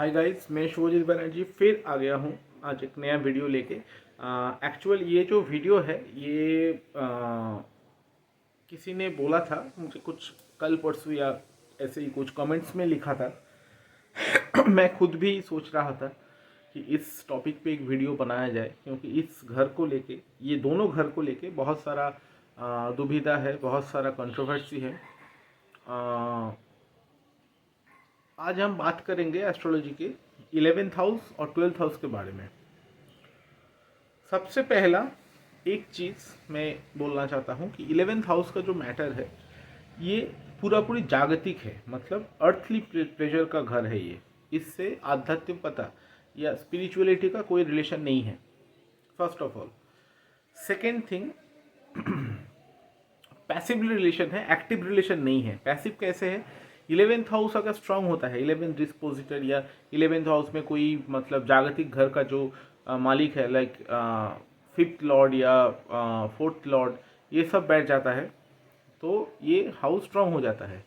Hi guys, मैं शुभजीत बनर्जी फिर आ गया हूँ आज एक नया वीडियो लेके। एक्चुअल ये जो वीडियो है ये किसी ने बोला था मुझे, कुछ कल परसों या ऐसे ही कुछ कमेंट्स में लिखा था। मैं खुद भी सोच रहा था कि इस टॉपिक पे एक वीडियो बनाया जाए, क्योंकि इस घर को लेके, ये दोनों घर को लेके बहुत सारा दुविधा है, बहुत सारा कंट्रोवर्सी है। आज हम बात करेंगे एस्ट्रोलॉजी के 11th हाउस और 12th हाउस के बारे में। सबसे पहला एक चीज़ मैं बोलना चाहता हूँ कि 11th हाउस का जो मैटर है ये पूरी जागतिक है, मतलब अर्थली प्लेजर का घर है ये। इससे आध्यात्मिकता या स्पिरिचुअलिटी का कोई रिलेशन नहीं है, first of all. Second thing, passive relation है, एक्टिव रिलेशन नहीं है। पैसिव कैसे है? 11th हाउस अगर स्ट्रांग होता है, 11th डिस्पोजिटर या 11th हाउस में कोई मतलब जागतिक घर का जो मालिक है, लाइक 5th लॉर्ड या 4th लॉर्ड, ये सब बैठ जाता है तो ये हाउस स्ट्रांग हो जाता है।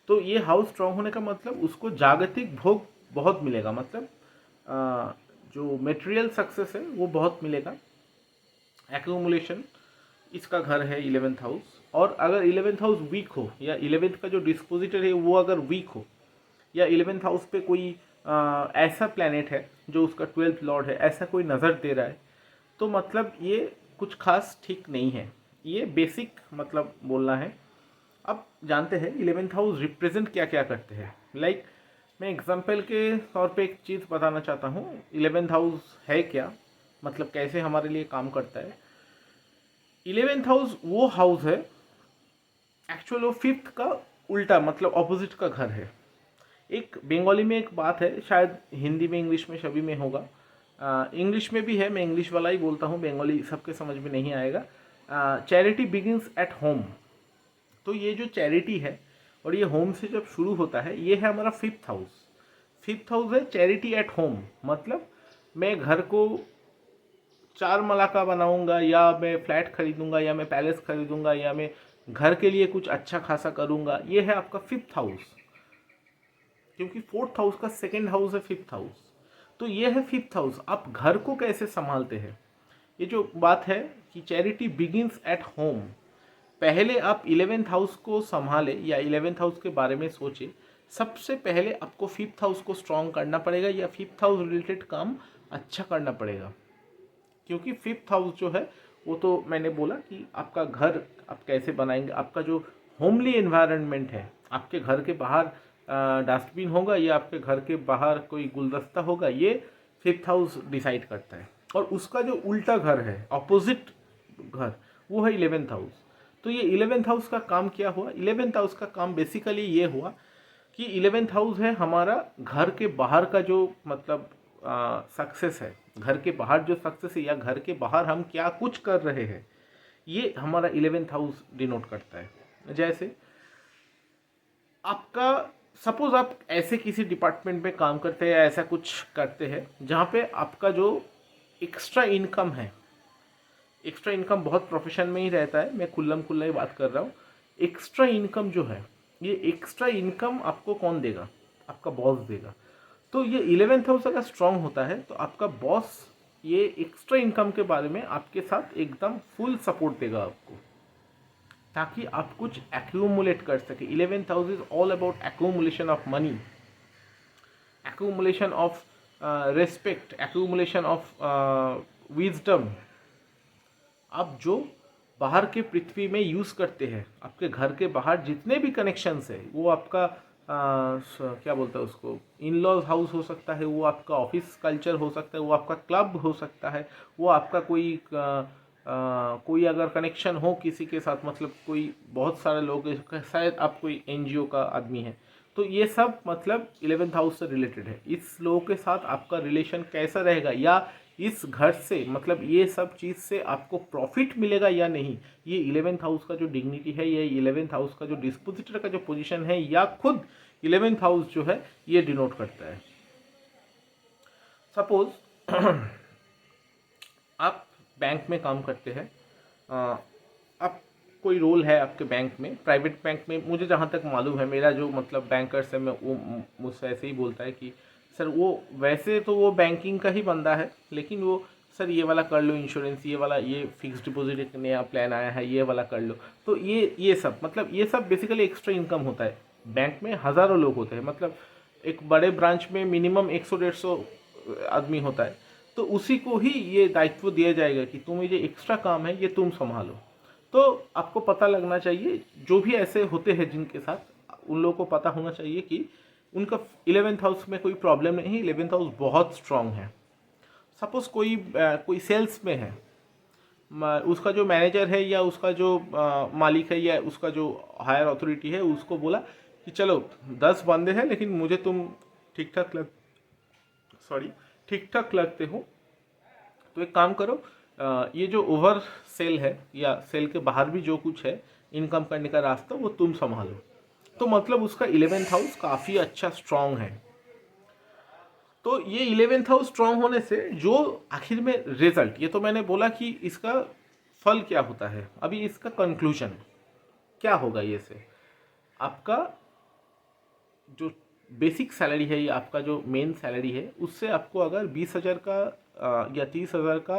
तो ये हाउस स्ट्रांग होने का मतलब उसको जागतिक भोग बहुत मिलेगा, मतलब जो मेटेरियल सक्सेस है वो बहुत मिलेगा, एक्यूमुलेशन। इसका घर है 11th हाउस। और अगर 11th हाउस वीक हो या 11th का जो डिस्पोजिटर है वो अगर वीक हो, या 11th हाउस पे कोई ऐसा प्लैनेट है जो उसका 12th लॉर्ड है, ऐसा कोई नज़र दे रहा है, तो मतलब ये कुछ खास ठीक नहीं है। ये बेसिक मतलब बोलना है। अब जानते हैं 11th हाउस रिप्रेजेंट क्या क्या करते हैं। लाइक मैं एग्जांपल के तौर पे एक चीज़ बताना चाहता हूँ। 11th हाउस है क्या, मतलब कैसे हमारे लिए काम करता है। 11th हाउस वो हाउस है, एक्चुअल वो 5th का उल्टा, मतलब ऑपोजिट का घर है। एक बंगाली में एक बात है, शायद हिंदी में, इंग्लिश में, सभी में होगा। इंग्लिश में भी है, मैं इंग्लिश वाला ही बोलता हूँ, बंगाली सबके समझ में नहीं आएगा। Charity begins at home. तो ये जो चैरिटी है और ये होम से जब शुरू होता है, ये है हमारा 5th हाउस। 5th हाउस है चैरिटी एट होम, मतलब मैं घर को 4 मला का बनाऊंगा, या मैं फ्लैट खरीदूंगा, या मैं पैलेस खरीदूंगा, या मैं घर के लिए कुछ अच्छा खासा करूंगा। ये है आपका 5th हाउस, क्योंकि 4th हाउस का सेकेंड हाउस है 5th हाउस। तो ये है 5th हाउस। आप घर को कैसे संभालते हैं, ये जो बात है कि चैरिटी बिगिंस एट होम। पहले आप 11th हाउस को संभाले या 11th हाउस के बारे में सोचे। सबसे पहले आपको 5th हाउस को स्ट्रॉन्ग करना पड़ेगा, या 5th हाउस रिलेटेड काम अच्छा करना पड़ेगा। क्योंकि 5th हाउस जो है वो तो मैंने बोला कि आपका घर आप कैसे बनाएंगे, आपका जो होमली एनवायरनमेंट है, आपके घर के बाहर डस्टबिन होगा या आपके घर के बाहर कोई गुलदस्ता होगा, ये 5th हाउस डिसाइड करता है। और उसका जो उल्टा घर है, ऑपोजिट घर, वो है 11th हाउस। तो ये 11th हाउस का काम क्या हुआ? 11th हाउस का काम बेसिकली ये हुआ कि 11th हाउस है हमारा घर के बाहर का जो मतलब सक्सेस है, घर के बाहर जो सक्सेस है, या घर के बाहर हम क्या कुछ कर रहे हैं, ये हमारा 11th हाउस डिनोट करता है। जैसे आपका, सपोज आप ऐसे किसी डिपार्टमेंट में काम करते हैं या ऐसा कुछ करते हैं जहाँ पे आपका जो एक्स्ट्रा इनकम है, एक्स्ट्रा इनकम बहुत प्रोफेशन में ही रहता है, मैं खुल्लम खुल्ला ही बात कर रहा हूँ। एक्स्ट्रा इनकम जो है, ये एक्स्ट्रा इनकम आपको कौन देगा? आपका बॉस देगा। तो ये 11th हाउस अगर स्ट्रांग होता है तो आपका बॉस ये एक्स्ट्रा इनकम के बारे में आपके साथ एकदम फुल सपोर्ट देगा आपको, ताकि आप कुछ एक्यूमुलेट कर सके। 11th house is all about accumulation of money, accumulation of respect, accumulation of wisdom. आप जो बाहर के पृथ्वी में यूज़ करते हैं, आपके घर के बाहर जितने भी कनेक्शंस है, वो आपका क्या बोलते हैं उसको, इन लॉज हाउस हो सकता है, वो आपका ऑफिस कल्चर हो सकता है, वो आपका क्लब हो सकता है, वो आपका कोई अगर कनेक्शन हो किसी के साथ, मतलब कोई बहुत सारे लोग, शायद आप कोई एनजीओ का आदमी है, तो ये सब मतलब 11th हाउस से रिलेटेड है। इस लोगों के साथ आपका रिलेशन कैसा रहेगा, या इस घर से मतलब ये सब चीज़ से आपको प्रॉफिट मिलेगा या नहीं, ये 11th हाउस का जो डिग्निटी है, ये 11th हाउस का जो डिस्पोजिटर का जो पोजीशन है, या खुद 11th हाउस जो है ये डिनोट करता है। सपोज आप बैंक में काम करते हैं, आप कोई रोल है आपके बैंक में, प्राइवेट बैंक में। मुझे जहाँ तक मालूम है, मेरा जो मतलब बैंकर्स है, मैं वो मुझसे ऐसे ही बोलता है कि सर वो वैसे तो वो बैंकिंग का ही बंदा है, लेकिन वो सर ये वाला कर लो इंश्योरेंस, ये वाला, ये फिक्स डिपॉजिट एक नया प्लान आया है, ये वाला कर लो। तो ये सब मतलब ये सब बेसिकली एक्स्ट्रा इनकम होता है। बैंक में हज़ारों लोग होते हैं, मतलब एक बड़े ब्रांच में मिनिमम 100-150 आदमी होता है। तो उसी को ही ये दायित्व दिया जाएगा कि तुम ये एक्स्ट्रा काम है ये तुम संभालो। तो आपको पता लगना चाहिए, जो भी ऐसे होते हैं जिनके साथ, उन लोगों को पता होना चाहिए कि उनका 11th हाउस में कोई प्रॉब्लम नहीं है, 11th हाउस बहुत स्ट्रांग है। सपोज कोई सेल्स में है, उसका जो मैनेजर है या उसका जो मालिक है या उसका जो हायर अथॉरिटी है उसको बोला कि चलो 10 बंदे हैं लेकिन मुझे तुम ठीक ठाक लग सॉरी ठीक ठाक लगते हो, तो एक काम करो, ये जो ओवर सेल है या सेल के बाहर भी जो कुछ है इनकम करने का रास्ता वो तुम संभालो। तो मतलब उसका 11th हाउस काफ़ी अच्छा स्ट्रांग है। तो ये 11th हाउस स्ट्रांग होने से जो आखिर में रिजल्ट, ये तो मैंने बोला कि इसका फल क्या होता है, अभी इसका कंक्लूजन क्या होगा। ये से आपका जो बेसिक सैलरी है या आपका जो मेन सैलरी है उससे आपको अगर 20,000 का या 30,000 का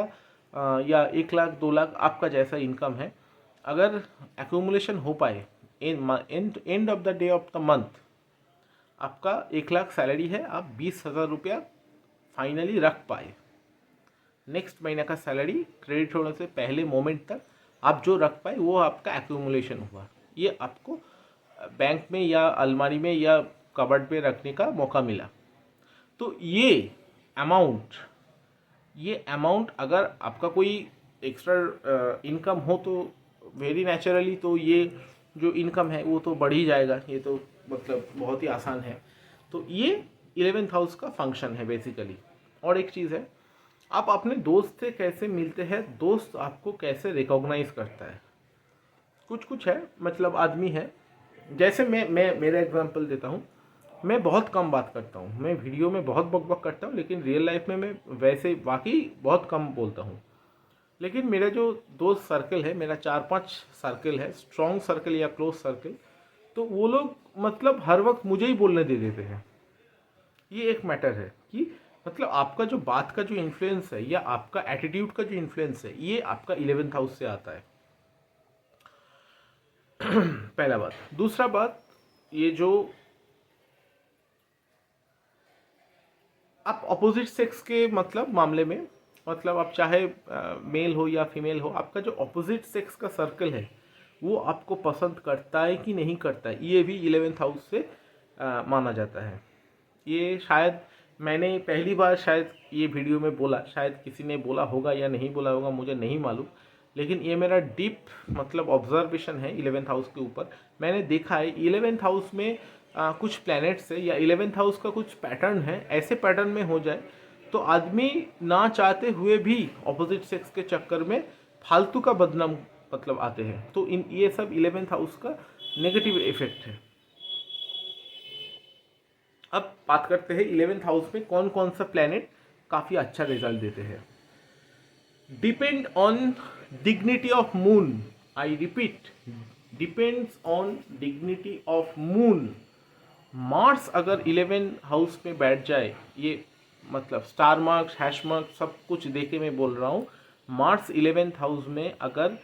या 1 लाख 2 लाख आपका जैसा इनकम है, अगर एक्यूमुलेशन हो पाए end of the day of the month, आपका 1 लाख सैलरी है, आप 20,000 रुपया फाइनली रख पाए, नेक्स्ट महीने का सैलरी क्रेडिट होने से पहले मोमेंट तक आप जो रख पाए वो आपका एक्यूमुलेशन हुआ। ये आपको बैंक में या अलमारी में या कबर्ड पे रखने का मौका मिला। तो ये अमाउंट अगर आपका कोई एक्स्ट्रा इनकम हो तो वेरी नेचुरली तो ये जो इनकम है वो तो बढ़ ही जाएगा, ये तो मतलब बहुत ही आसान है। तो ये 11th हाउस का फंक्शन है बेसिकली। और एक चीज़ है, आप अपने दोस्त से कैसे मिलते हैं, दोस्त आपको कैसे रिकॉग्नाइज करता है। कुछ कुछ है, मतलब आदमी है, जैसे मैं मेरा एग्जांपल देता हूँ। मैं बहुत कम बात करता हूँ, मैं वीडियो में बहुत बकबक करता हूँ, लेकिन रियल लाइफ में मैं वैसे वाकई बहुत कम बोलता हूँ। लेकिन मेरा जो दोस्त सर्कल है, मेरा 4-5 सर्कल है, स्ट्रॉन्ग सर्कल या क्लोज सर्कल, तो वो लोग मतलब हर वक्त मुझे ही बोलने दे देते हैं। ये एक मैटर है कि मतलब आपका जो बात का जो इन्फ्लुएंस है या आपका एटीट्यूड का जो इन्फ्लुएंस है ये आपका 11th हाउस से आता है। पहला बात। दूसरा बात, ये जो आप अपोजिट सेक्स के मतलब मामले में, मतलब आप चाहे मेल हो या फीमेल हो, आपका जो अपोजिट सेक्स का सर्कल है वो आपको पसंद करता है कि नहीं करता है, ये भी 11th हाउस से माना जाता है। ये शायद मैंने पहली बार शायद ये वीडियो में बोला, शायद किसी ने बोला होगा या नहीं बोला होगा मुझे नहीं मालूम, लेकिन ये मेरा डीप मतलब ऑब्जर्वेशन है 11th हाउस के ऊपर। मैंने देखा है 11th हाउस में कुछ प्लैनेट्स है या 11th हाउस का कुछ पैटर्न है, ऐसे पैटर्न में हो जाए तो आदमी ना चाहते हुए भी ऑपोजिट सेक्स के चक्कर में फालतू का बदनाम मतलब आते हैं। तो इन ये सब 11th हाउस का नेगेटिव इफेक्ट है। अब बात करते हैं 11th हाउस में कौन कौन सा प्लैनेट काफ़ी अच्छा रिजल्ट देते हैं। Depend on dignity of moon, I repeat, depends on dignity of moon. Mars अगर 11 हाउस में बैठ जाए, ये मतलब स्टार मार्क्स हैश मार्क्स सब कुछ देके मैं बोल रहा हूँ, मार्स 11th हाउस में अगर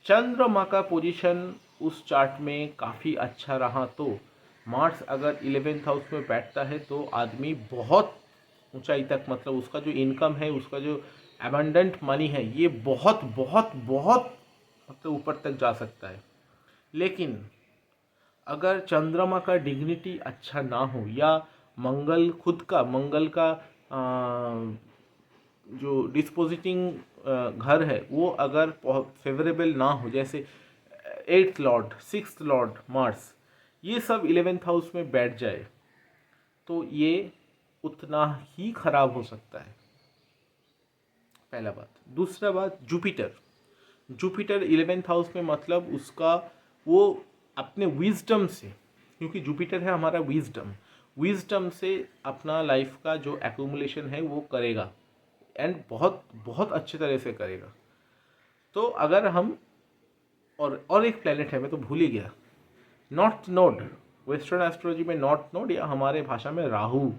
चंद्रमा का पोजीशन उस चार्ट में काफ़ी अच्छा रहा, तो मार्स अगर 11th हाउस में बैठता है तो आदमी बहुत ऊंचाई तक, मतलब उसका जो इनकम है, उसका जो एबंडेंट मनी है, ये बहुत बहुत बहुत मतलब ऊपर तक जा सकता है। लेकिन अगर चंद्रमा का डिग्निटी अच्छा ना हो या मंगल का जो डिस्पोजिटिंग घर है वो अगर फेवरेबल ना हो, जैसे 8th Lord 6th Lord Mars, ये सब 11th हाउस में बैठ जाए तो ये उतना ही खराब हो सकता है। पहला बात। दूसरा बात, जुपिटर 11th हाउस में मतलब उसका वो अपने विजडम से, क्योंकि जुपिटर है हमारा विजडम से अपना लाइफ का जो एक्यूमुलेशन है वो करेगा, एंड बहुत बहुत अच्छे तरह से करेगा। तो अगर हम और एक प्लेनेट है, मैं तो भूल ही गया, नॉर्थ नोड, वेस्टर्न एस्ट्रोलॉजी में नॉर्थ नोड या हमारे भाषा में राहु।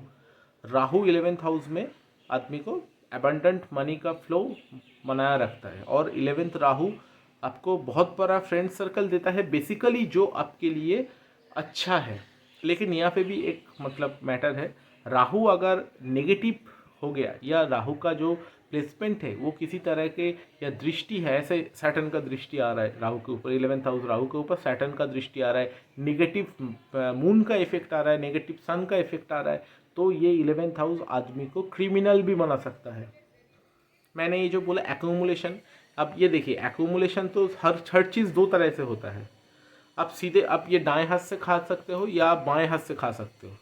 राहु 11th हाउस में आदमी को अबंडेंट मनी का फ्लो बनाया रखता है, और 11th राहु आपको बहुत बड़ा फ्रेंड सर्कल देता है बेसिकली, जो आपके लिए अच्छा है। लेकिन यहाँ पे भी एक मतलब मैटर है, राहु अगर नेगेटिव हो गया या राहु का जो प्लेसमेंट है वो किसी तरह के या दृष्टि है, ऐसे सैटर्न का दृष्टि आ रहा है राहु के ऊपर, 11th हाउस राहु के ऊपर सैटर्न का दृष्टि आ रहा है, नेगेटिव मून का इफेक्ट आ रहा है, नेगेटिव सन का इफेक्ट आ रहा है, तो ये 11th हाउस आदमी को क्रिमिनल भी बना सकता है। मैंने ये जो बोला एक्यूमुलेशन, अब ये देखिए एक्यूमुलेशन तो हर चीज़ दो तरह से होता है। आप सीधे आप ये दाएं हाथ से खा सकते हो या आप बाएं हाथ से खा सकते हो।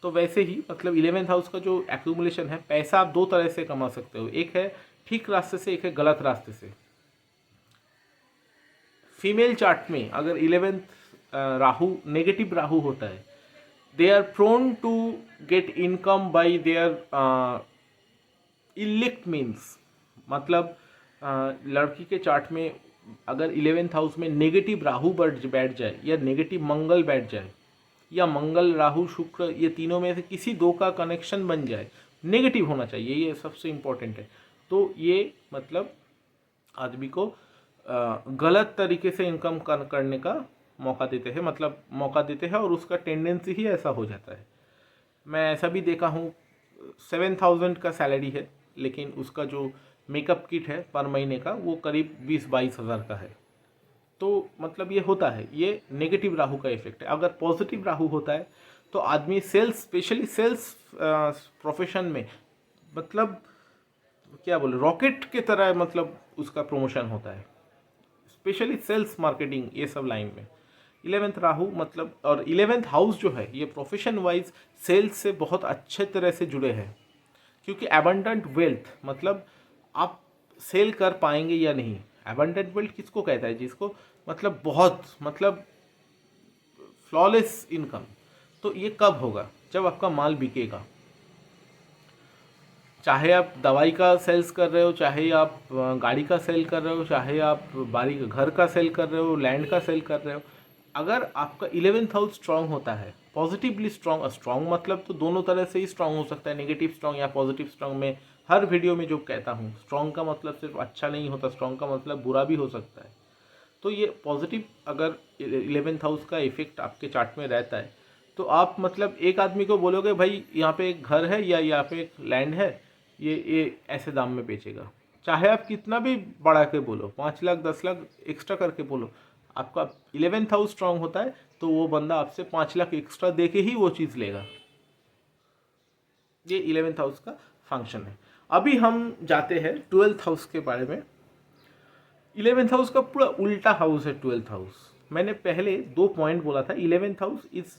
तो वैसे ही मतलब 11th हाउस का जो एक्यूमुलेशन है, पैसा आप दो तरह से कमा सकते हो, एक है ठीक रास्ते से, एक है गलत रास्ते से। फीमेल चार्ट में अगर 11th राहु नेगेटिव राहु होता है, they are prone to get income by their illicit means, मतलब लड़की के चार्ट में अगर 11th हाउस में नेगेटिव राहु बैठ जाए या नेगेटिव मंगल बैठ जाए या मंगल राहु शुक्र ये तीनों में से किसी दो का कनेक्शन बन जाए, नेगेटिव होना चाहिए, ये सबसे इम्पोर्टेंट है, तो ये मतलब आदमी को गलत तरीके से इनकम करने का मौका देते हैं, मतलब मौका देते हैं, और उसका टेंडेंसी ही ऐसा हो जाता है। मैं ऐसा भी देखा हूँ 7,000 का सैलरी है, लेकिन उसका जो मेकअप किट है पर महीने का वो करीब 20-22 हज़ार का है। तो मतलब ये होता है, ये नेगेटिव राहु का इफेक्ट है। अगर पॉजिटिव राहु होता है तो आदमी सेल्स, स्पेशली सेल्स प्रोफेशन में मतलब क्या बोले रॉकेट के तरह मतलब उसका प्रमोशन होता है, स्पेशली सेल्स मार्केटिंग ये सब लाइन में 11th राहु मतलब, और 11th हाउस जो है ये प्रोफेशन वाइज सेल्स से बहुत अच्छे तरह से जुड़े हैं, क्योंकि एबंडेंट वेल्थ मतलब आप सेल कर पाएंगे या नहीं। एबंडेंट वेल्थ किसको कहता है? जिसको मतलब बहुत मतलब फ्लॉलेस इनकम। तो ये कब होगा? जब आपका माल बिकेगा। चाहे आप दवाई का सेल्स कर रहे हो, चाहे आप गाड़ी का सेल कर रहे हो, चाहे आप बारी घर का सेल कर रहे हो, लैंड का सेल कर रहे हो, अगर आपका 11th हाउस स्ट्रांग होता है, पॉजिटिवली स्ट्रांग, स्ट्रांग मतलब तो दोनों तरह से ही स्ट्रांग हो सकता है, नेगेटिव स्ट्रांग या पॉजिटिव स्ट्रांग। में हर वीडियो में जो कहता हूँ, स्ट्रांग का मतलब सिर्फ अच्छा नहीं होता, स्ट्रांग का मतलब बुरा भी हो सकता है। तो ये पॉजिटिव अगर 11th हाउस का इफेक्ट आपके चार्ट में रहता है, तो आप मतलब एक आदमी को बोलोगे भाई यहाँ पे एक घर है या यहाँ पे एक लैंड है, ये ऐसे दाम में बेचेगा, चाहे आप कितना भी बढ़ा के बोलो, 5 लाख 10 लाख एक्स्ट्रा करके बोलो, आपका 11th हाउस स्ट्रांग होता है तो वो बंदा आपसे 5 लाख एक्स्ट्रा दे के ही वो चीज़ लेगा। ये 11th हाउस का फंक्शन है। अभी हम जाते हैं 12th हाउस के बारे में। 11th हाउस का पूरा उल्टा हाउस है 12th हाउस। मैंने पहले 2 पॉइंट बोला था। 11th house is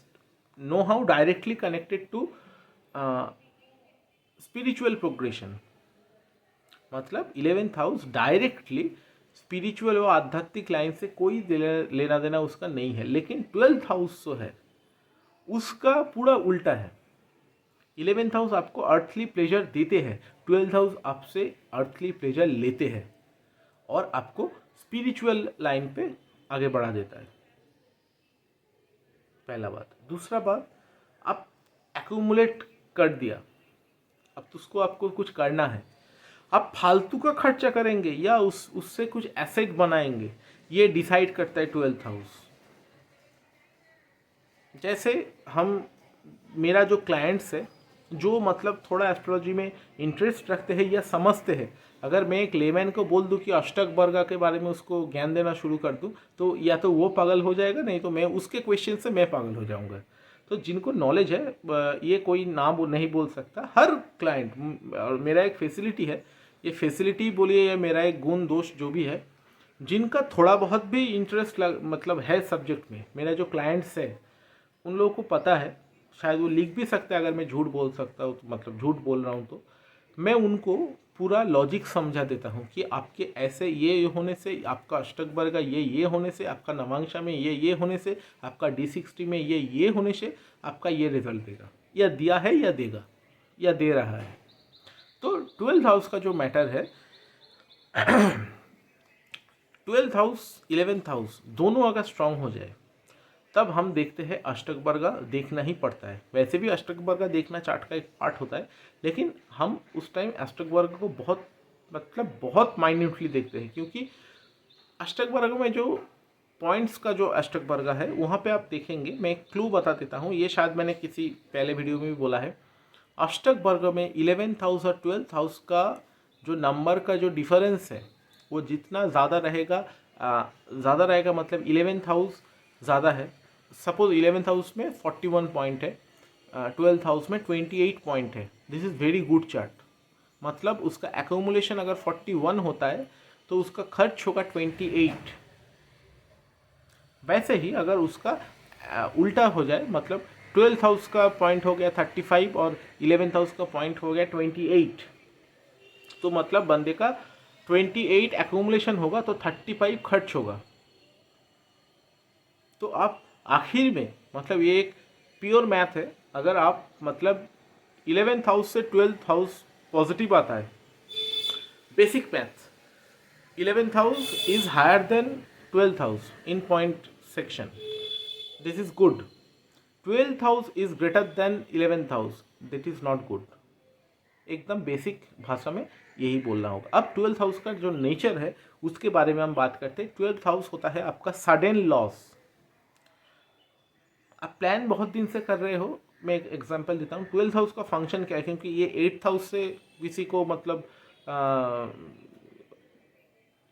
no how directly connected to spiritual progression, मतलब 11th हाउस डायरेक्टली स्पिरिचुअल और आध्यात्मिक लाइन से कोई लेना देना उसका नहीं है। लेकिन 12th हाउस जो है उसका पूरा उल्टा है। 11th हाउस आपको अर्थली प्लेजर देते हैं, 12th हाउस आपसे अर्थली प्लेजर लेते हैं और आपको स्पिरिचुअल लाइन पे आगे बढ़ा देता है। पहला बात। दूसरा बात, आप एक्यूमुलेट कर दिया, अब तो उसको आपको कुछ करना है, आप फालतू का खर्चा करेंगे या उससे कुछ एसेट बनाएंगे, ये डिसाइड करता है 12th हाउस। जैसे हम, मेरा जो क्लाइंट्स है जो मतलब थोड़ा एस्ट्रोलॉजी में इंटरेस्ट रखते हैं या समझते हैं, अगर मैं एक लेमैन को बोल दूं कि अष्टक वर्ग के बारे में उसको ज्ञान देना शुरू कर दूं, तो या तो वो पागल हो जाएगा, नहीं तो मैं उसके क्वेश्चन से मैं पागल हो जाऊंगा। तो जिनको नॉलेज है, ये कोई नाम नहीं बोल सकता, हर क्लाइंट, और मेरा एक फैसिलिटी है, ये फैसिलिटी बोलिए या मेरा एक गुण दोष जो भी है, जिनका थोड़ा बहुत भी इंटरेस्ट मतलब है सब्जेक्ट में, मेरा जो क्लाइंट्स है उन लोगों को पता है, शायद वो लिख भी सकते हैं अगर मैं झूठ बोल सकता हूँ, तो मतलब झूठ बोल रहा हूँ, तो मैं उनको पूरा लॉजिक समझा देता हूँ कि आपके ऐसे ये होने से, आपका अष्टक वर्ग का ये होने से, आपका नवांशा में ये होने से, आपका D60 में ये होने से आपका ये रिजल्ट देगा, या दिया है या देगा या दे रहा है। तो 12th हाउस का जो मैटर है 12th हाउस 11th हाउस दोनों अगर स्ट्रांग हो जाए, तब हम देखते हैं अष्टक वर्ग देखना ही पड़ता है। वैसे भी अष्टक वर्ग देखना चार्ट का एक पार्ट होता है, लेकिन हम उस टाइम अष्टक वर्ग को बहुत मतलब बहुत माइन्यूटली देखते हैं, क्योंकि अष्टक वर्ग में जो पॉइंट्स का जो अष्टक वर्ग है वहाँ पे आप देखेंगे, मैं एक क्लू बता देता हूँ, ये शायद मैंने किसी पहले वीडियो में भी बोला है। अष्टक वर्ग में 11th हाउस और 12th हाउस का जो नंबर का जो डिफरेंस है वो जितना ज़्यादा रहेगा मतलब 11th हाउस ज़्यादा है। सपोज 11th हाउस में 41 पॉइंट है, 12th हाउस में 28 पॉइंट है, this is very good chart. मतलब उसका एक्यूमुलेशन अगर 41 होता है तो उसका खर्च होगा 28। वैसे ही अगर उसका उल्टा हो जाए, मतलब 12th हाउस का पॉइंट हो गया 35 और 11th हाउस का पॉइंट हो गया 28, तो मतलब बंदे का 28 एक्यूमुलेशन होगा तो 35 खर्च होगा। तो आप आखिर में मतलब ये एक प्योर मैथ है, अगर आप मतलब 11th हाउस से 12th हाउस पॉजिटिव आता है, basic math, 11th house is higher than 12th house in point section. This is good. 12th house is greater than 11th house. That is not good. एकदम basic भाषा में यही बोलना होगा। अब 12th हाउस का जो नेचर है उसके बारे में हम बात करते हैं। 12th हाउस होता है आपका सडन लॉस। आप प्लान बहुत दिन से कर रहे हो, मैं एक एग्जांपल देता हूँ। 12th हाउस का फंक्शन क्या है, क्योंकि ये 8th हाउस से किसी को मतलब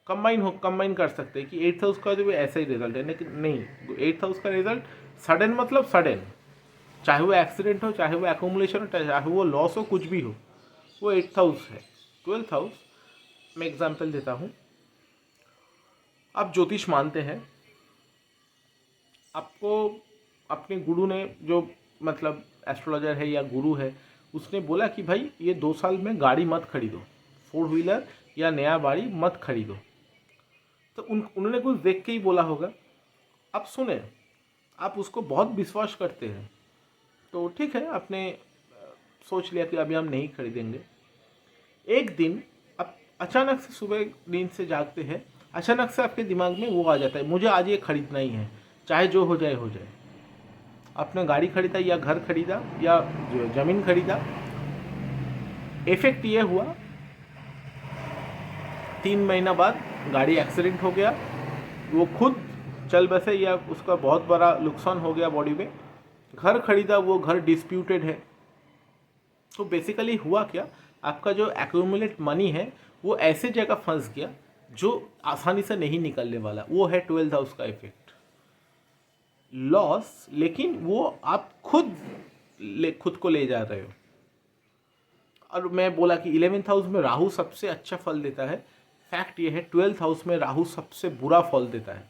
कंबाइन कर सकते हैं कि 8th हाउस का जो भी ऐसा ही रिजल्ट है, लेकिन नहीं, 8th हाउस का रिजल्ट सडन मतलब सडन, चाहे वो एक्सीडेंट हो, चाहे वो एक्यूमुलेशन हो, चाहे वो लॉस हो, कुछ भी हो, वो 8th हाउस है। 12th हाउस मैं एग्जांपल देता हूँ। आप ज्योतिष मानते हैं, आपको अपने गुरु ने, जो मतलब एस्ट्रोलॉजर है या गुरु है, उसने बोला कि भाई ये 2 साल में गाड़ी मत खरीदो, 4 व्हीलर या नया गाड़ी मत खरीदो। तो उन्होंने कुछ देख के ही बोला होगा। आप सुने, आप उसको बहुत विश्वास करते हैं, तो ठीक है, आपने सोच लिया कि अभी हम नहीं खरीदेंगे। एक दिन आप अचानक से सुबह नींद से जागते हैं, अचानक से आपके दिमाग में वो आ जाता है, मुझे आज ये खरीदना ही है, चाहे जो हो जाए हो जाए। आपने गाड़ी खरीदा या घर खरीदा या ज़मीन खरीदा, इफेक्ट ये हुआ 3 महीना बाद गाड़ी एक्सीडेंट हो गया, वो खुद चल बसे या उसका बहुत बड़ा नुकसान हो गया बॉडी में। घर खरीदा, वो घर डिस्प्यूटेड है। तो बेसिकली हुआ क्या, आपका जो एक्यूमुलेट मनी है वो ऐसे जगह फंस गया जो आसानी से नहीं निकलने वाला। वो है 12th हाउस का इफेक्ट, लॉस, लेकिन वो आप खुद को ले जा रहे हो। और मैं बोला कि 11th हाउस में राहु सबसे अच्छा फल देता है, फैक्ट ये है 12th हाउस में राहु सबसे बुरा फल देता है।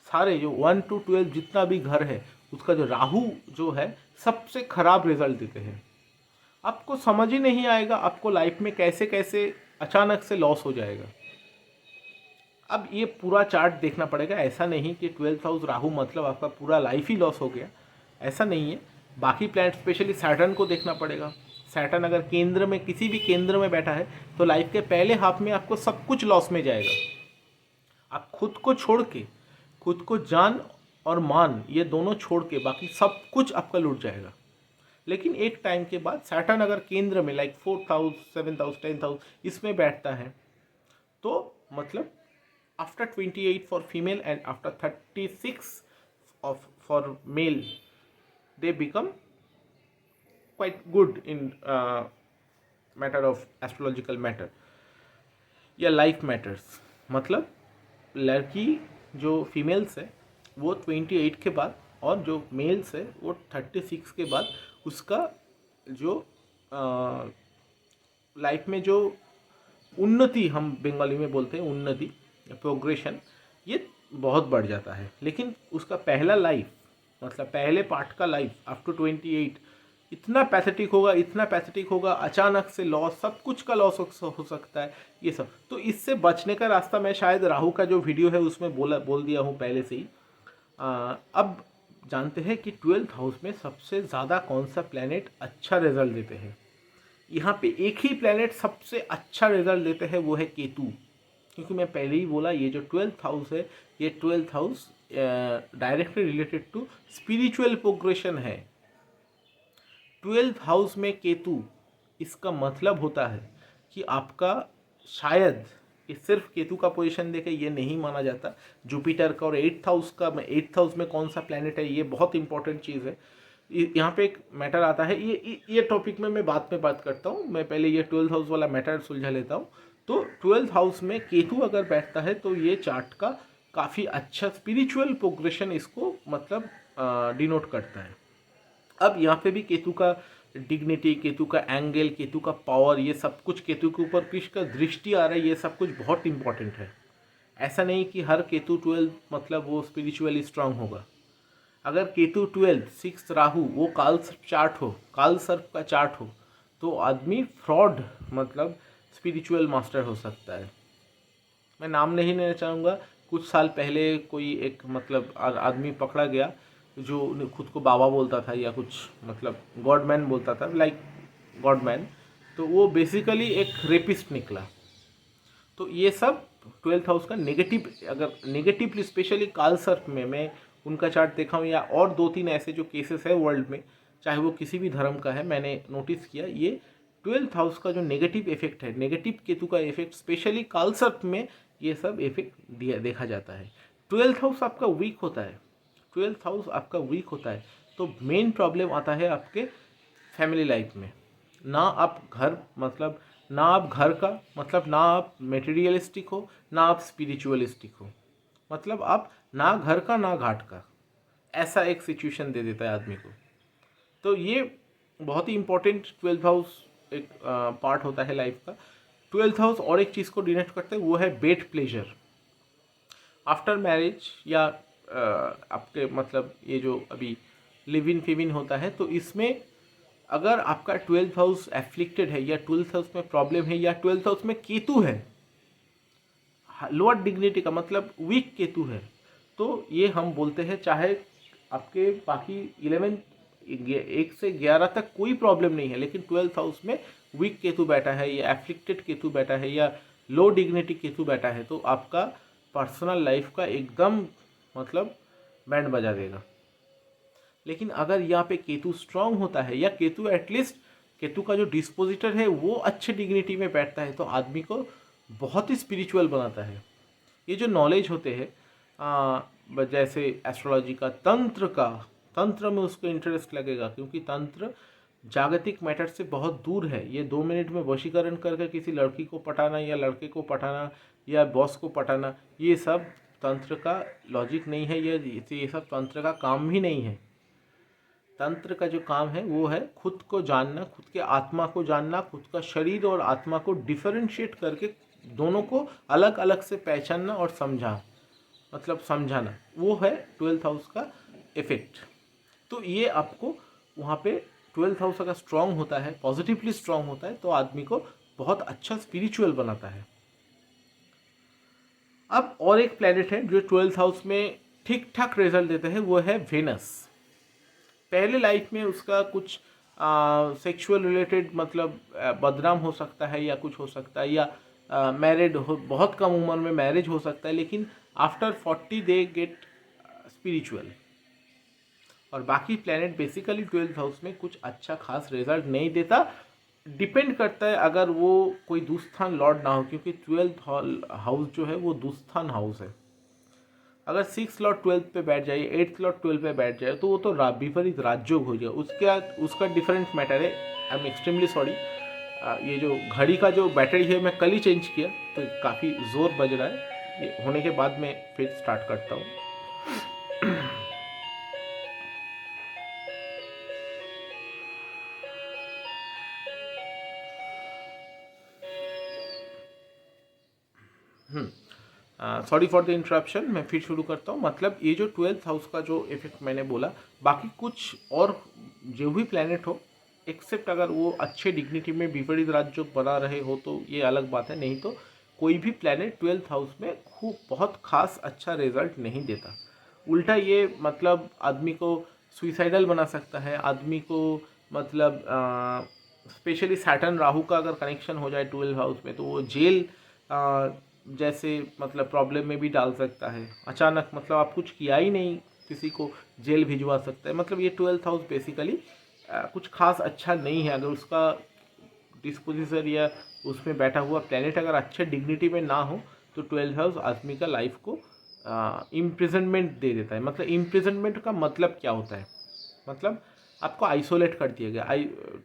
सारे जो 1 to 12 जितना भी घर है उसका जो राहु जो है सबसे खराब रिजल्ट देते हैं। आपको समझ ही नहीं आएगा आपको लाइफ में कैसे कैसे अचानक से लॉस हो जाएगा। अब ये पूरा चार्ट देखना पड़ेगा, ऐसा नहीं कि 12th हाउस राहु मतलब आपका पूरा लाइफ ही लॉस हो गया, ऐसा नहीं है। बाकी प्लैनेट स्पेशली सैटर्न को देखना पड़ेगा। सैटर्न अगर केंद्र में, किसी भी केंद्र में बैठा है तो लाइफ के पहले हाफ में आपको सब कुछ लॉस में जाएगा। आप खुद को छोड़ के, खुद को जान और मान ये दोनों छोड़ के बाकी सब कुछ आपका लूट जाएगा। लेकिन एक टाइम के बाद सैटर्न अगर केंद्र में like 4th house, 7th house, 10th house इसमें बैठता है तो मतलब after 28 for female and after 36 for male they become quite good in matter of astrological matter या लाइफ मैटर्स। मतलब लड़की जो फीमेल्स है वो 28 के बाद और जो मेल्स है वो 36 के बाद उसका जो लाइफ में जो उन्नति, हम बंगाली में बोलते हैं उन्नति, प्रोग्रेशन, ये बहुत बढ़ जाता है। लेकिन उसका पहला लाइफ मतलब पहले पार्ट का लाइफ आफ्टर 28 इतना पैथेटिक होगा, इतना पैथेटिक होगा, अचानक से लॉस, सब कुछ का लॉस हो सकता है ये सब। तो इससे बचने का रास्ता मैं शायद राहु का जो वीडियो है उसमें बोल दिया हूँ पहले से ही। अब जानते हैं कि 12th हाउस में सबसे ज़्यादा कौन सा प्लैनेट अच्छा रिजल्ट देते हैं। यहाँ पे एक ही प्लैनेट सबसे अच्छा रिजल्ट देते हैं, वो है केतु। क्योंकि मैं पहले ही बोला ये जो 12th हाउस है, ये 12th house directly related to spiritual progression है। 12th हाउस में केतु, इसका मतलब होता है कि आपका शायद, ये सिर्फ केतु का पोजीशन देखे ये नहीं माना जाता, जुपिटर का और 8th हाउस का, 8th हाउस में कौन सा प्लैनेट है ये बहुत इंपॉर्टेंट चीज़ है। यहाँ पे एक मैटर आता है, ये टॉपिक में मैं बाद में बात करता हूँ, मैं पहले ये 12th हाउस वाला मैटर सुलझा लेता हूँ। तो 12th हाउस में केतु अगर बैठता है तो ये चार्ट का काफ़ी अच्छा स्पिरिचुअल प्रोग्रेशन इसको मतलब डिनोट करता है। अब यहाँ पे भी केतु का डिग्निटी, केतु का एंगल, केतु का पावर, ये सब कुछ केतु के ऊपर किसका दृष्टि आ रहा है, ये सब कुछ बहुत इंपॉर्टेंट है। ऐसा नहीं कि हर केतु 12 मतलब वो स्पिरिचुअली स्ट्रांग होगा। अगर केतु 12 6 राहु वो काल सर्प चार्ट हो, काल सर्प का चार्ट हो, तो आदमी फ्रॉड मतलब स्पिरिचुअल मास्टर हो सकता है। मैं नाम नहीं लेना चाहूँगा, कुछ साल पहले कोई एक मतलब आदमी पकड़ा गया जो खुद को बाबा बोलता था या कुछ मतलब गॉडमैन बोलता था, लाइक गॉडमैन, तो वो बेसिकली एक रेपिस्ट निकला। तो ये सब 12th हाउस का नेगेटिव, अगर नेगेटिवली स्पेशली काल सर्प में मैं उनका चार्ट देखा हूँ या और 2-3 ऐसे जो केसेस है वर्ल्ड में, चाहे वो किसी भी धर्म का है, मैंने नोटिस किया ये 12th हाउस का जो नेगेटिव इफेक्ट है, नेगेटिव केतु का इफेक्ट स्पेशली काल सर्प में ये सब इफेक्ट देखा जाता है। 12th हाउस आपका वीक होता है, 12th हाउस आपका वीक होता है तो मेन प्रॉब्लम आता है आपके फैमिली लाइफ में। ना आप घर मतलब ना आप घर का मतलब ना आप मेटेरियलिस्टिक हो, ना आप स्पिरिचुअलिस्टिक हो, मतलब आप ना घर का ना घाट का, ऐसा एक सिचुएशन दे देता है आदमी को। तो ये बहुत ही इंपॉर्टेंट 12th हाउस एक पार्ट होता है लाइफ का। 12th हाउस और एक चीज़ को डिनोट करते हैं, वो है बेड प्लेजर। आफ्टर मैरिज या आपके मतलब ये जो अभी लिव इन फिव इन होता है, तो इसमें अगर आपका 12th हाउस एफ्लिक्टेड है या 12th हाउस में प्रॉब्लम है या 12th हाउस में केतु है, लोअर डिग्निटी का मतलब वीक केतु है, तो ये हम बोलते हैं चाहे आपके बाकी 11 1 से 11 तक कोई प्रॉब्लम नहीं है, लेकिन 12th हाउस में वीक केतु बैठा है या एफ्लिक्टेड केतु बैठा है या लो डिग्निटी केतु बैठा है, तो आपका पर्सनल लाइफ का एकदम मतलब बैंड बजा देगा। लेकिन अगर यहाँ पे केतु स्ट्रांग होता है या केतु एटलीस्ट केतु का जो डिस्पोजिटर है वो अच्छे डिग्निटी में बैठता है, तो आदमी को बहुत ही स्पिरिचुअल बनाता है। ये जो नॉलेज होते हैं जैसे एस्ट्रोलॉजी का, तंत्र में उसको इंटरेस्ट लगेगा, क्योंकि तंत्र जागतिक मैटर से बहुत दूर है। ये 2 मिनट में वशीकरण करके किसी लड़की को पटाना या लड़के को पटाना या बॉस को पटाना, ये सब तंत्र का लॉजिक नहीं है, ये सब तंत्र का काम भी नहीं है। तंत्र का जो काम है वो है खुद को जानना, खुद के आत्मा को जानना, खुद का शरीर और आत्मा को डिफरेंशिएट करके दोनों को अलग अलग से पहचानना और समझाना, वो है 12th हाउस का इफेक्ट। तो ये आपको वहाँ पे 12th हाउस अगर स्ट्रांग होता है, पॉजिटिवली स्ट्रांग होता है, तो आदमी को बहुत अच्छा स्पिरिचुअल बनाता है। अब और एक प्लैनेट है जो 12th हाउस में ठीक ठाक रिजल्ट देता है, वो है वेनस। पहले लाइफ में उसका कुछ सेक्सुअल रिलेटेड मतलब बदनाम हो सकता है या कुछ हो सकता है, या मैरिड हो, बहुत कम उम्र में मैरिज हो सकता है, लेकिन आफ्टर 40 दे गेट स्पिरिचुअल। और बाकी प्लैनेट बेसिकली 12th हाउस में कुछ अच्छा खास रिजल्ट नहीं देता, डिपेंड करता है अगर वो कोई दुस्थान लॉर्ड ना हो, क्योंकि 12th हाउस जो है वो दुस्थान हाउस है। अगर 6 लॉर्ड 12th पे बैठ जाए, 8th लॉर्ड 12 पे बैठ जाए, तो वो तो विपरीत राजयोग हो जाए, उसका डिफरेंट मैटर है। आई एम एक्सट्रीमली सॉरी, ये जो घड़ी का जो बैटरी है मैं कल ही चेंज किया, तो काफ़ी ज़ोर बज रहा है, ये होने के बाद मैं फिर स्टार्ट करता हूँ। सॉरी फॉर द इंटरप्शन, मैं फिर शुरू करता हूँ। मतलब ये जो 12th हाउस का जो इफेक्ट मैंने बोला, बाकी कुछ और जो भी प्लैनेट हो, एक्सेप्ट अगर वो अच्छे डिग्निटी में विपरीत राजयोग बना रहे हो तो ये अलग बात है, नहीं तो कोई भी प्लैनेट 12th हाउस में खूब बहुत खास अच्छा रिजल्ट नहीं देता। उल्टा ये मतलब आदमी को सुइसाइडल बना सकता है, आदमी को मतलब स्पेशली सैटर्न राहु का अगर कनेक्शन हो जाए 12th हाउस में, तो वो जेल जैसे मतलब प्रॉब्लम में भी डाल सकता है। अचानक मतलब आप कुछ किया ही नहीं, किसी को जेल भिजवा सकता है। मतलब ये 12th हाउस बेसिकली कुछ खास अच्छा नहीं है। अगर उसका डिस्पोजिशन या उसमें बैठा हुआ प्लेनेट अगर अच्छे डिग्निटी में ना हो तो 12th हाउस आदमी का लाइफ को इम्प्रिजनमेंट दे देता है। मतलब इम्प्रिजनमेंट का मतलब क्या होता है, मतलब आपको आइसोलेट कर दिया गया।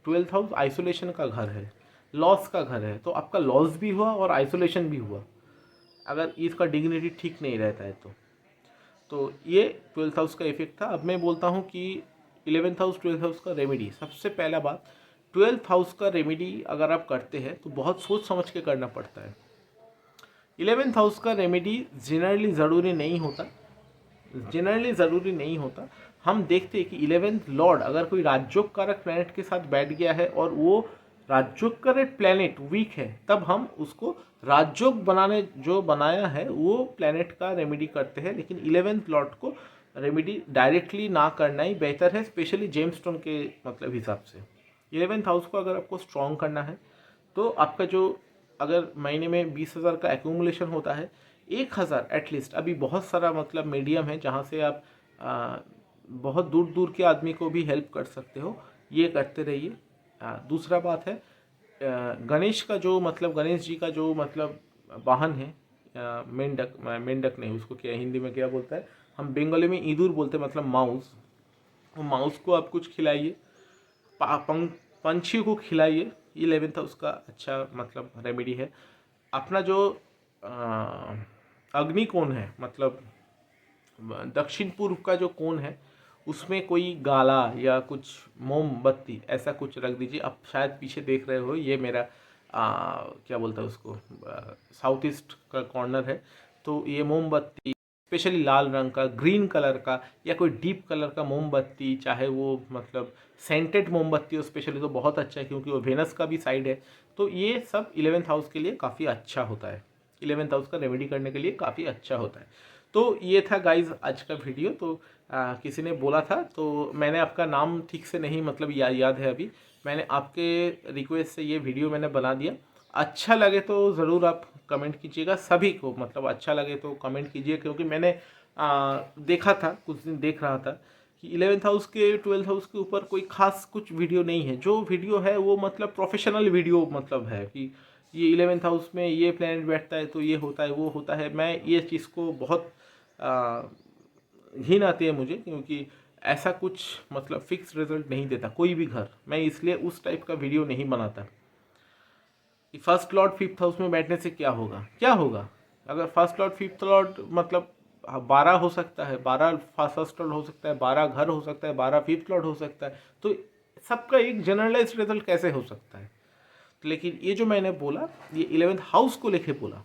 12th हाउस आइसोलेशन का घर है, लॉस का घर है। तो आपका लॉस भी हुआ और आइसोलेशन भी हुआ अगर इसका डिग्निटी ठीक नहीं रहता है तो ये 12th हाउस का इफेक्ट था। अब मैं बोलता हूँ कि 11th हाउस 12th हाउस का रेमेडी। सबसे पहला बात, 12th हाउस का रेमेडी अगर आप करते हैं तो बहुत सोच समझ के करना पड़ता है। 11th हाउस का रेमेडी जनरली ज़रूरी नहीं होता। हम देखते हैं कि 11th लॉर्ड अगर कोई राजयोग कारक प्लैनेट के साथ बैठ गया है और वो राजयोग कारक प्लैनेट वीक है, तब हम उसको राजयोग बनाया है वो प्लैनेट का रेमेडी करते हैं। लेकिन 11th लॉर्ड को रेमेडी डायरेक्टली ना करना ही बेहतर है, स्पेशली जेमस्टोन के मतलब हिसाब से। 11th हाउस को अगर आपको स्ट्रॉन्ग करना है तो आपका जो अगर महीने में 20,000 का एक्यूमुलेशन होता है, 1,000 एटलीस्ट, अभी बहुत सारा मतलब मीडियम है जहाँ से आप बहुत दूर दूर के आदमी को भी हेल्प कर सकते हो, ये करते रहिए। दूसरा बात है गणेश का जो मतलब गणेश जी का जो मतलब वाहन है, मेंढक मेंढक नहीं, उसको क्या हिंदी में क्या बोलता है, हम बंगाली में इँदूर बोलते हैं, मतलब माउस। वो माउस को आप कुछ खिलाइए, पंछी को खिलाइए। 11th हाउस का अच्छा मतलब रेमेडी है। अपना जो अग्नि कोण है, मतलब दक्षिण पूर्व का जो कोण है, उसमें कोई गाला या कुछ मोमबत्ती ऐसा कुछ रख दीजिए। आप शायद पीछे देख रहे हो, ये मेरा क्या बोलता है उसको, साउथ ईस्ट का कॉर्नर है। तो ये मोमबत्ती स्पेशली लाल रंग का, ग्रीन कलर का या कोई डीप कलर का मोमबत्ती, चाहे वो मतलब सेंटेड मोमबत्ती हो स्पेशली, तो बहुत अच्छा है क्योंकि वो वेनस का भी साइड है। तो ये सब 11th हाउस के लिए काफ़ी अच्छा होता है, 11th हाउस का रेमेडी करने के लिए काफ़ी अच्छा होता है। तो ये था गाइज आज का वीडियो। तो किसी ने बोला था, तो मैंने आपका नाम ठीक से नहीं मतलब याद है अभी, मैंने आपके रिक्वेस्ट से ये वीडियो मैंने बना दिया। अच्छा लगे तो ज़रूर आप कमेंट कीजिएगा, सभी को मतलब अच्छा लगे तो कमेंट कीजिए, क्योंकि मैंने देखा था, कुछ दिन देख रहा था कि 11th हाउस के 12th हाउस के ऊपर कोई खास कुछ वीडियो नहीं है। जो वीडियो है वो मतलब प्रोफेशनल वीडियो मतलब है कि ये 11th हाउस में ये प्लैनेट बैठता है तो ये होता है वो होता है। मैं ये चीज़ को बहुत घिन आती है मुझे, क्योंकि ऐसा कुछ मतलब फिक्स रिजल्ट नहीं देता कोई भी घर। मैं इसलिए उस टाइप का वीडियो नहीं बनाता कि फर्स्ट लॉर्ड 5th हाउस में बैठने से क्या होगा। क्या होगा अगर फर्स्ट लॉर्ड 5th लॉर्ड मतलब 12 हो सकता है, 12 फर्स्ट लॉर्ड हो सकता है, 12 घर हो सकता है, 12 5th लॉर्ड हो सकता है, तो सबका एक जनरलाइज रिजल्ट कैसे हो सकता है। लेकिन ये जो मैंने बोला ये 11th हाउस को लेके बोला,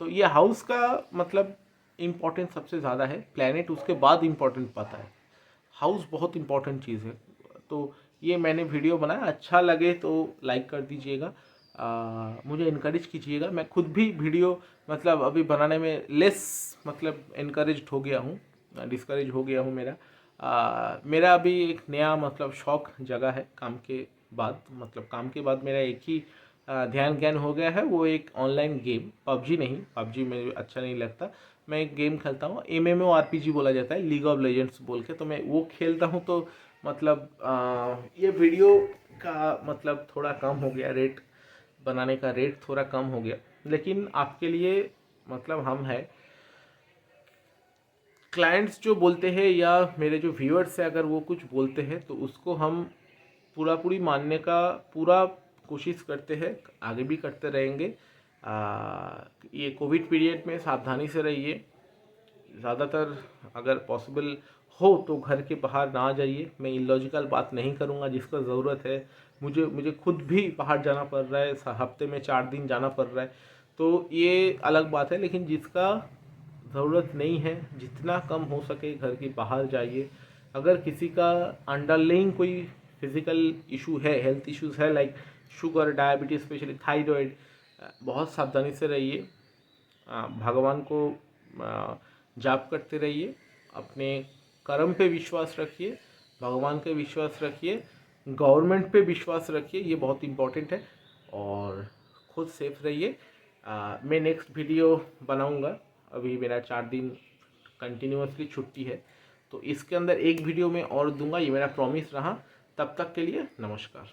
तो ये हाउस का मतलब इम्पोर्टेंस सबसे ज़्यादा है, प्लैनेट उसके बाद इम्पोर्टेंट पाता है। हाउस बहुत इम्पोर्टेंट चीज़ है। तो ये मैंने वीडियो बनाया, अच्छा लगे तो लाइक कर दीजिएगा, मुझे इनकरेज कीजिएगा। मैं खुद भी वीडियो मतलब अभी बनाने में लेस मतलब इनकरेज्ड हो गया हूँ, डिस्करेज हो गया हूँ। मेरा अभी एक नया मतलब शौक जगह है काम के बाद, मतलब काम के बाद मेरा एक ही ध्यान ज्ञान हो गया है, वो एक ऑनलाइन गेम, पबजी नहीं, पबजी मुझे अच्छा नहीं लगता। मैं एक गेम खेलता हूँ, MMORPG बोला जाता है, लीग ऑफ लेजेंड्स बोल के, तो मैं वो खेलता हूँ। तो मतलब ये वीडियो का मतलब थोड़ा कम हो गया, रेट बनाने का रेट थोड़ा कम हो गया, लेकिन आपके लिए मतलब हम है क्लाइंट्स जो बोलते हैं या मेरे जो व्यूअर्स हैं, अगर वो कुछ बोलते हैं तो उसको हम पूरी मानने का पूरा कोशिश करते हैं, आगे भी करते रहेंगे। ये कोविड पीरियड में सावधानी से रहिए, ज़्यादातर अगर पॉसिबल हो तो घर के बाहर ना जाइए। मैं इलॉजिकल बात नहीं करूँगा, जिसका ज़रूरत है, मुझे खुद भी बाहर जाना पड़ रहा है, हफ्ते में 4 दिन जाना पड़ रहा है, तो ये अलग बात है। लेकिन जिसका ज़रूरत नहीं है, जितना कम हो सके घर के बाहर जाइए। अगर किसी का अंडरलाइंग कोई फिजिकल इशू है, हेल्थ इश्यूज़ है, like sugar, diabetes, specially thyroid, बहुत सावधानी से रहिए। भगवान को जाप करते रहिए, अपने कर्म पे विश्वास रखिए, भगवान पे विश्वास रखिए, गवर्नमेंट पे विश्वास रखिए, ये बहुत इम्पोर्टेंट है। और खुद सेफ रहिए। मैं नेक्स्ट वीडियो बनाऊंगा। अभी मेरा 4 दिन कंटिन्यूसली छुट्टी है, तो इसके अंदर एक वीडियो मैं और दूंगा, ये मेरा प्रॉमिस रहा। तब तक के लिए नमस्कार।